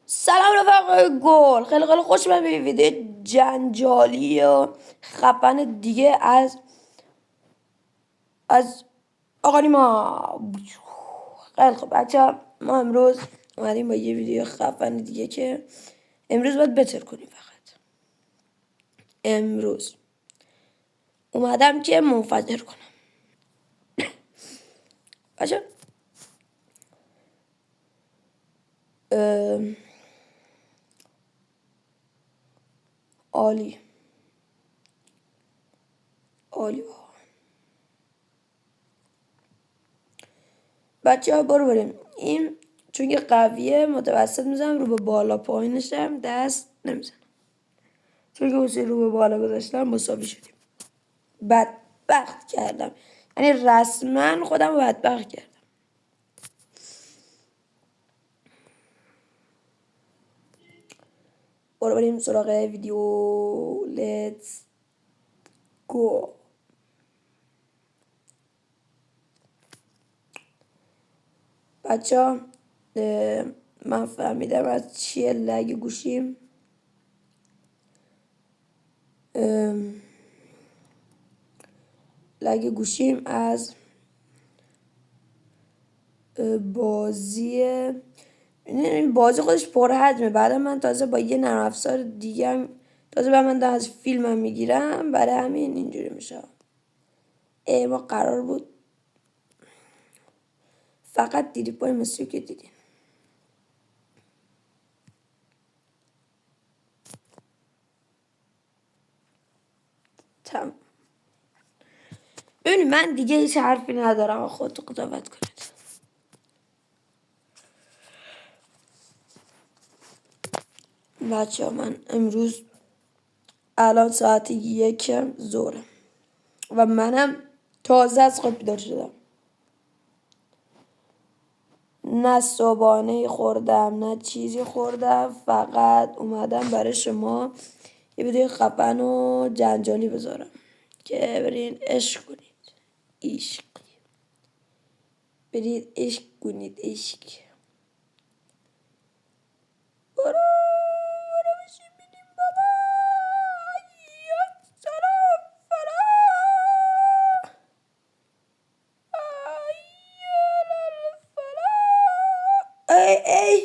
سلام رفقای گل، خیلی خوش اومدید به ویدیو جنجالی و خفن دیگه از آقا نیما. خیلی خوب بچه، ما امروز اومدیم با یه ویدیو خفن دیگه که امروز باید بتر کنیم. فقط امروز اومدم که منفجر کنم. بچه عالی عالی بچه ها، بریم. این چون که قویه متوسط میزنم، رو به بالا پایینشم دست نمیزنم، چون که حسی رو به بالا گذاشتم مساوی شدیم. بدبخت کردم، یعنی رسما خودم رو بدبخت کردم. بریم سراغ ویدیو. لیتس گو. بچه ها، من فهمیدم از چیه لگ گوشیم. لگ گوشیم از بازی خودش پرحجمه. بعد من تازه با یه نرم افزار دیگه هم تازه من از فیلمم میگیرم، برای همین اینجوری میشه. ما قرار بود فقط دیدی پای مسیو که دیدین. تمام. ببینید، من دیگه هیچ حرفی ندارم، خودتو قضاوت کنید. بچه ها، من امروز الان ساعت 1 ظهر و منم تازه از خواب بیدار شدم. نه صبحانه خوردم نه چیزی خوردم، فقط اومدم برای شما یه ویدیو خفن و جنجالی بذارم که برین عشق کنید. عشق برید عشق کنید. عشق برو بشین بینیم بابا. یا سلام فلا. ای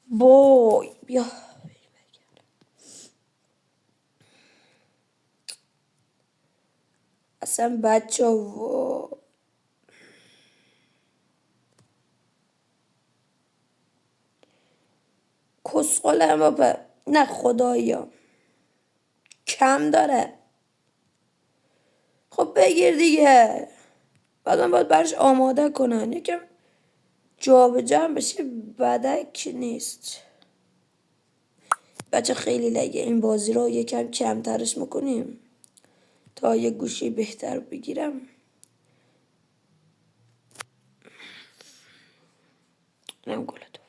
بوی بیا. اصلا بچه ها کسخله ما نه خدایا کم داره. خب بگیر دیگه، بعدم باید برش آماده کنن، یکم جا به جمع بشه. بدک نیست بچه. خیلی لگه. این بازی رو یکم کمترش میکنیم تا یه گوشی بهتر بگیرم. نم گلتو،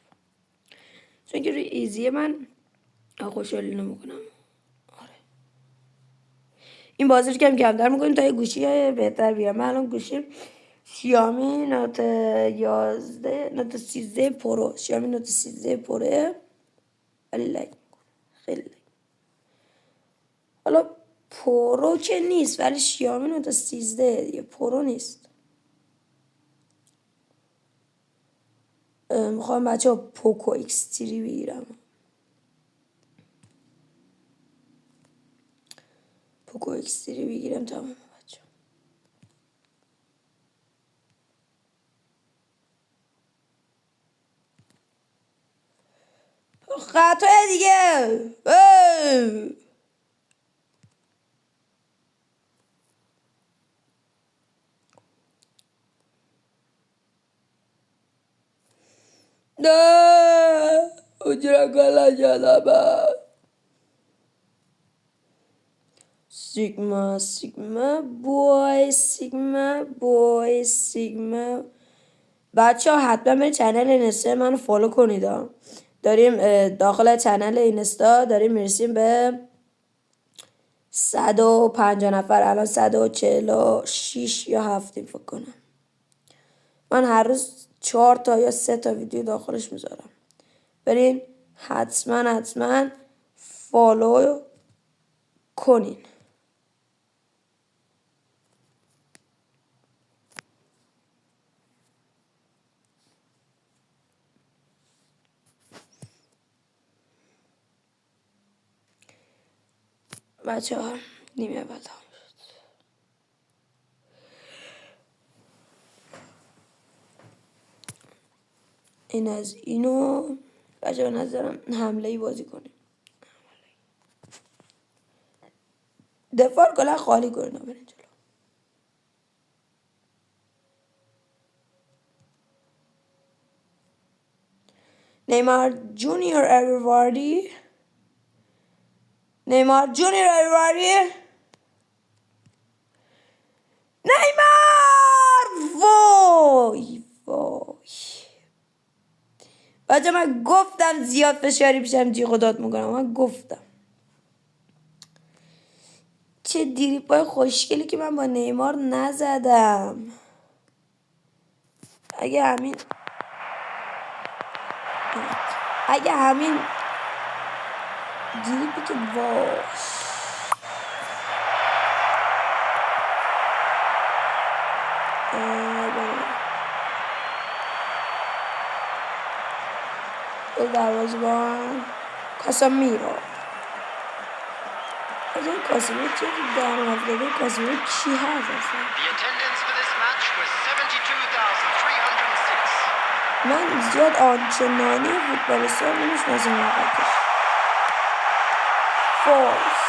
چون که روی ایزی من خوشحالی نمیکنم. آره، این بازی رو کمتر میکنیم تا یه گوشی بهتر بیارم. من الان گوشیم شیائومی نوت 11 نوت 13 پرو. شیائومی نوت 13 پروه، ولی لگ خیلی لگ. حالا پرو که نیست، ولی شیائومی نوت 13 دیگه پرو نیست. میخوام بچه ها پوکو ایکس 3 بگیرم. پوکو ایکس 3 بگیرم تمام بچه. خطای دیگه. نه اونجورا کلا جادم. سیگما بوی سیگما. بچه ها حتما به چنل اینستا من فالو کنید. داریم داخل چنل اینستا داریم میرسیم به 150 نفر. الان 146 یا 7 فکر کنم. من هر روز 4 تا یا 3 تا ویدیو داخلش میذارم. برین حتما فالو کنین. بچه ها نیمه اول تمام شد. این از اینو بچه ها نظرم حمله ای بازی کنیم. دفاع کلا خالی کنیم. برین جلو. نیمار جونیور everybody. نیمار جونیور everybody. نیمار وای بچه من گفتم زیاد فشاری پیشم جیغ و داد میکنم. من گفتم چه دریپای خوشگلی که من با نیمار نزدم. اگه همین دریپی که باش دروازه‌بان کاسمیرو. از این کاسمیرو چه در افتاده؟ کاسمیرو چی هست اصلا؟ من زیاد آنچنانی فوتبالیستا رو نمی‌شناسم واقعاً. فورس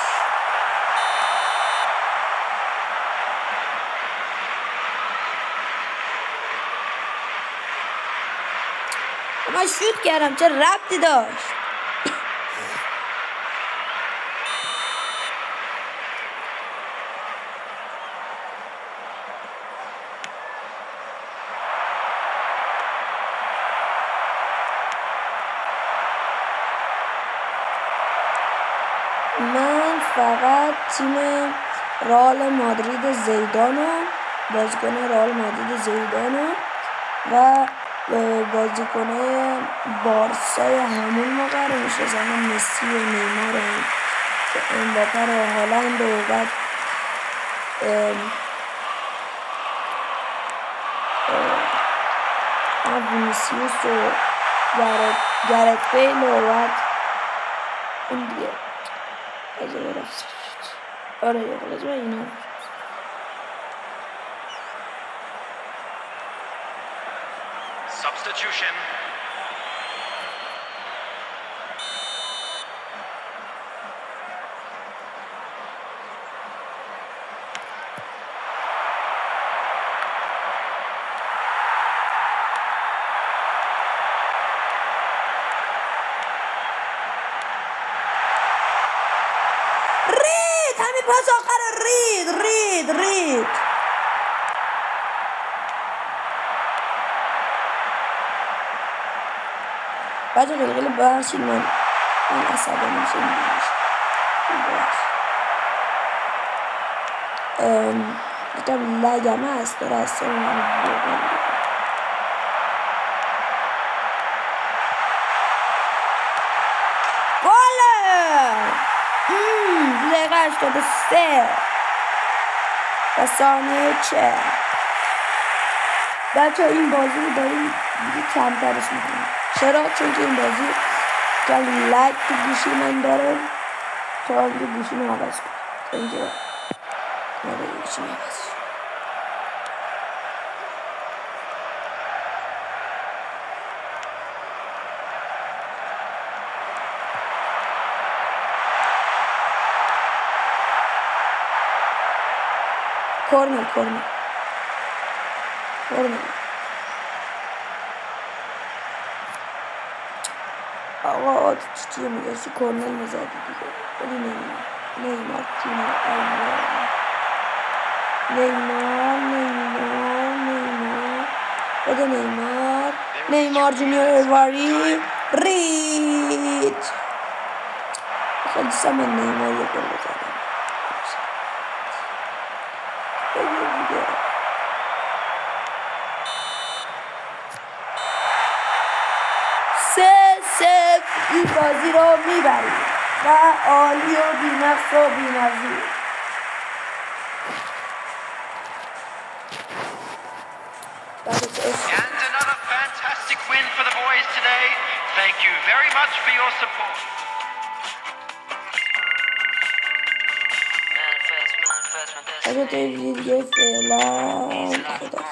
من شوت کردم چه ربطی داشت؟ من فقط تیم رئال مادرید زیدانو بازیکن رئال مادرید زیدانو و بازیکن بارسای همون موقع رو میشناسم. مسی و نیمار و امباپه و هالند و بعد وینیسیوس و گرت بیل و بعد اون دیگه آره یه اینا. Substitution. رید همین پاس آخر رید بچه خیلی ببخشید من عصبانی میشم. یکم لگمه هست داره از سر من دقیقه 83 و ثانیه 40. بچه این بازی رو داریم دیگه کمترش میکنم. چرا؟ چون که این بازی کم لگ تو گوشی من داره تا اینکه گوشی رو عوض کنم. تا اینکه گوشی رو عوض کنم. کورنر آقا چیه میگه سی کورنر میزدی دیگه. ولی نیمار جونیور بده نیمار جونیور الواری رید. خیلی سمن نیمار یه گل بزنم. سه این بازی رو میبریم و عالی و بی‌نقص و بی‌نظیر. And another fantastic win for the boys today. Thank you very much for your support. اگه تا این دیگه فعلا خدا